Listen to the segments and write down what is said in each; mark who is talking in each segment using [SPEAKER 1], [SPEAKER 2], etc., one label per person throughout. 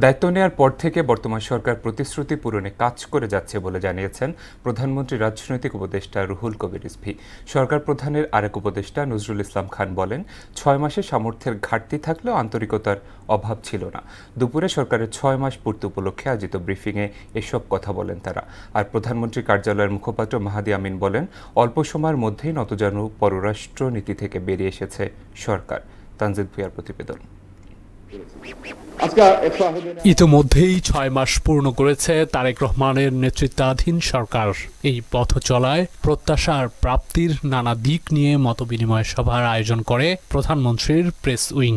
[SPEAKER 1] দায়িত্ব নেওয়ার পর থেকে বর্তমান সরকার প্রতিশ্রুতি পূরণে কাজ করে যাচ্ছে বলে জানিয়েছেন প্রধানমন্ত্রী রাজনৈতিক উপদেষ্টা রুহুল কবির রিজভী। সরকার প্রধানের আরেক উপদেষ্টা নজরুল ইসলাম খান বলেন, 6 মাসে সামর্থ্যের ঘাটতি থাকলেও আন্তরিকতার অভাব ছিল না। দুপুরে সরকারের 6 মাস পূর্তি উপলক্ষে আয়োজিত ব্রিফিংয়ে এসব কথা বলেন তারা। আর প্রধানমন্ত্রীর কার্যালয়ের মুখপাত্র মাহাদি আমিন বলেন, অল্প সময়ের মধ্যেই নতজানু পররাষ্ট্র নীতি থেকে বেরিয়ে এসেছে সরকার। তানজিদ ভুঁইয়ার প্রতিবেদন।
[SPEAKER 2] ইতোমধ্যেই 6 মাস পূর্ণ করেছে তারেক রহমানের নেতৃত্বাধীন সরকার। এই পথ চলায় প্রত্যাশা আর প্রাপ্তির নানা দিক নিয়ে মতবিনিময় সভার আয়োজন করে প্রধানমন্ত্রীর প্রেস উইং।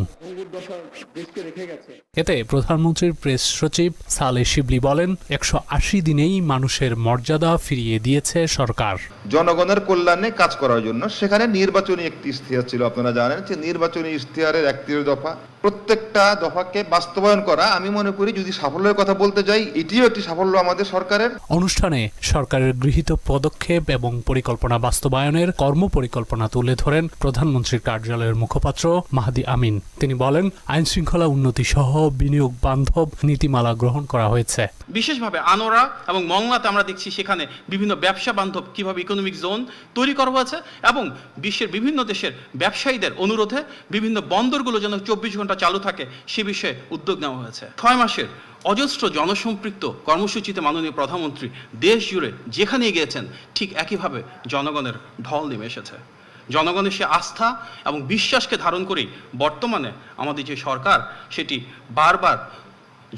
[SPEAKER 2] এতে প্রধানমন্ত্রীর প্রেস সচিব সালেহ শিবলি বলেন, 180 দিনেই মানুষের মর্যাদা ফিরিয়ে দিয়েছে সরকার।
[SPEAKER 3] জনগণের কল্যাণে কাজ করার জন্য সেখানে নির্বাচনী একটি ইশতেহার ছিল। আপনারা জানেন যে নির্বাচনী ইশতেহারের 31 দফা, প্রত্যেকটা দফাকে বাস্তবায়ন করা, আমি মনে করি যদি সাফল্যের কথা বলতে যাই, এটিও একটি সাফল্য আমাদের সরকারের।
[SPEAKER 2] অনুষ্ঠানে সরকারের গৃহীত পদক্ষেপ এবং পরিকল্পনা বাস্তবায়নের কর্মপরিকল্পনা তুলে ধরেন প্রধানমন্ত্রীর কার্যালয়ের মুখপাত্র মাহাদি আমিন। তিনি বলেন, আইন শৃঙ্খলা উন্নতি সহ বিনিয়োগ বান্ধব নীতিমালা গ্রহণ করা হয়েছে।
[SPEAKER 4] বিশেষভাবে আনোয়ারা এবং মংলাতে আমরা দেখছি সেখানে বিভিন্ন ব্যবসা বান্ধব কিভাবে ইকোনমিক জোন তৈরি করা হয়েছে এবং বিশ্বের বিভিন্ন দেশের ব্যবসায়ীদের অনুরোধে বিভিন্ন বন্দরগুলো যেন 24 ঘন্টা চালু থাকে সে বিষয়ে উদ্যোগ নেওয়া হয়েছে। 6 মাসের অজস্র জনসম্পৃক্ত কর্মসূচিতে মাননীয় প্রধানমন্ত্রী দেশ জুড়ে যেখানে গিয়েছেন ঠিক একইভাবে জনগণের ঢল নেমে এসেছে। জনগণের সে আস্থা এবং বিশ্বাসকে ধারণ করেই বর্তমানে আমাদের যে সরকার সেটি বারবার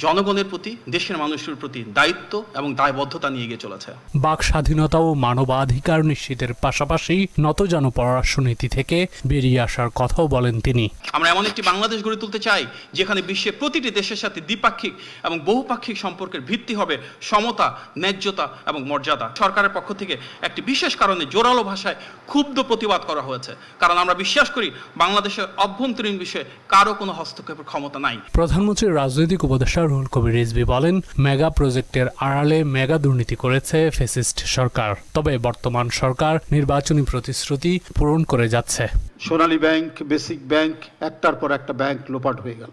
[SPEAKER 4] জনগণের প্রতি, দেশের মানুষের প্রতি দায়িত্ব এবং দায়বদ্ধতা নিয়ে গিয়ে চলেছে।
[SPEAKER 2] বাক স্বাধীনতা ও মানবাধিকার নিশ্চিতের পাশাপাশি নতজানু পররাষ্ট্রনীতি থেকে বেরিয়ে আসার কথাও বলেন তিনি।
[SPEAKER 4] আমরা এমন একটি বাংলাদেশ গড়ে তুলতে চাই যেখানে বিশ্বের প্রতিটি দেশের সাথে দ্বিপাক্ষিক এবং বহুপাক্ষিক সম্পর্কের ভিত্তি হবে সমতা, ন্যায্যতা এবং মর্যাদা। সরকারের পক্ষ থেকে একটি বিশেষ কারণে জোরালো ভাষায় ক্ষুব্ধ প্রতিবাদ করা হয়েছে, কারণ আমরা বিশ্বাস করি বাংলাদেশের অভ্যন্তরীণ বিষয়ে কারো কোনো হস্তক্ষেপের ক্ষমতা নাই।
[SPEAKER 2] প্রধানমন্ত্রীর রাজনৈতিক উপদেষ্টা রুহুল কবির রিজভী বলেন, মেগা প্রজেক্টের আড়ালে মেগা দুর্নীতি করেছে ফ্যাসিস্ট সরকার। তবে বর্তমান সরকার নির্বাচনী প্রতিশ্রুতি পূরণ করে যাচ্ছে।
[SPEAKER 5] সোনালী ব্যাংক, বেসিক ব্যাংক, একটার পর একটা ব্যাংক লোপাট হয়ে গেল।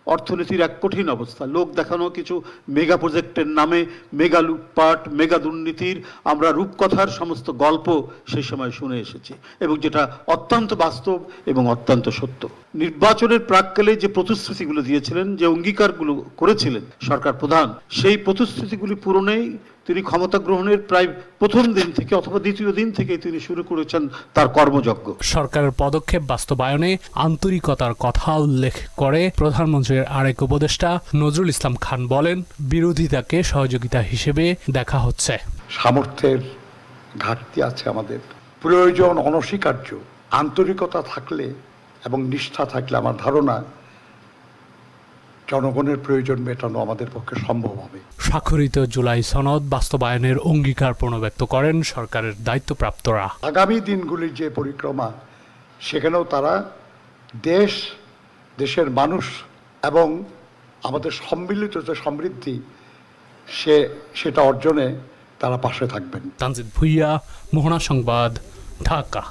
[SPEAKER 5] অর্থনীতির এক কঠিন অবস্থা। লোক দেখানো কিছু মেগা প্রজেক্টের নামে মেগা লুটপাট, মেগা দুর্নীতির আমরা রূপকথার সমস্ত গল্প সেই সময় শুনে এসেছি, এবং যেটা অত্যন্ত বাস্তব এবং অত্যন্ত সত্য। নির্বাচনের প্রাক্কালে যে প্রতিশ্রুতিগুলো দিয়েছিলেন, যে অঙ্গীকারগুলো করেছিলেন সরকার প্রধান, সেই প্রতিশ্রুতিগুলি পূরণেই তিনি ক্ষমতা গ্রহণের প্রায় প্রথম দিন থেকে অথবা দ্বিতীয় দিন থেকে তিনি শুরু করেছেন তার কর্মযজ্ঞ।
[SPEAKER 2] সরকারের পদক্ষেপ বাস্তবায়নে আন্তরিকতার কথা উল্লেখ করে প্রধানমন্ত্রীর আরেক উপদেষ্টা নজরুল ইসলাম খান বলেন, বিরোধিতাকে সহযোগিতা হিসেবে দেখা হচ্ছে।
[SPEAKER 6] সামর্থ্যের ঘাটতি আছে আমাদের, প্রয়োজন অনস্বীকার্য। আন্তরিকতা থাকলে এবং নিষ্ঠা থাকলে আমার ধারণা জনগণের প্রয়োজন মেটানো আমাদের পক্ষে সম্ভব হবে।
[SPEAKER 2] স্বাক্ষরিত জুলাই সনদ বাস্তবায়নের অঙ্গীকার পুনর্ব্যক্ত করেন সরকারের দায়িত্বপ্রাপ্তরা।
[SPEAKER 6] আগামী দিনগুলির যে পরিক্রমা, সেখানেও তারা দেশের মানুষ এবং আমাদের সম্মিলিত যে সমৃদ্ধি সেটা অর্জনে তারা পাশে থাকবেন।
[SPEAKER 2] তানজিদ ভুঁইয়া, মোহনা সংবাদ, ঢাকা।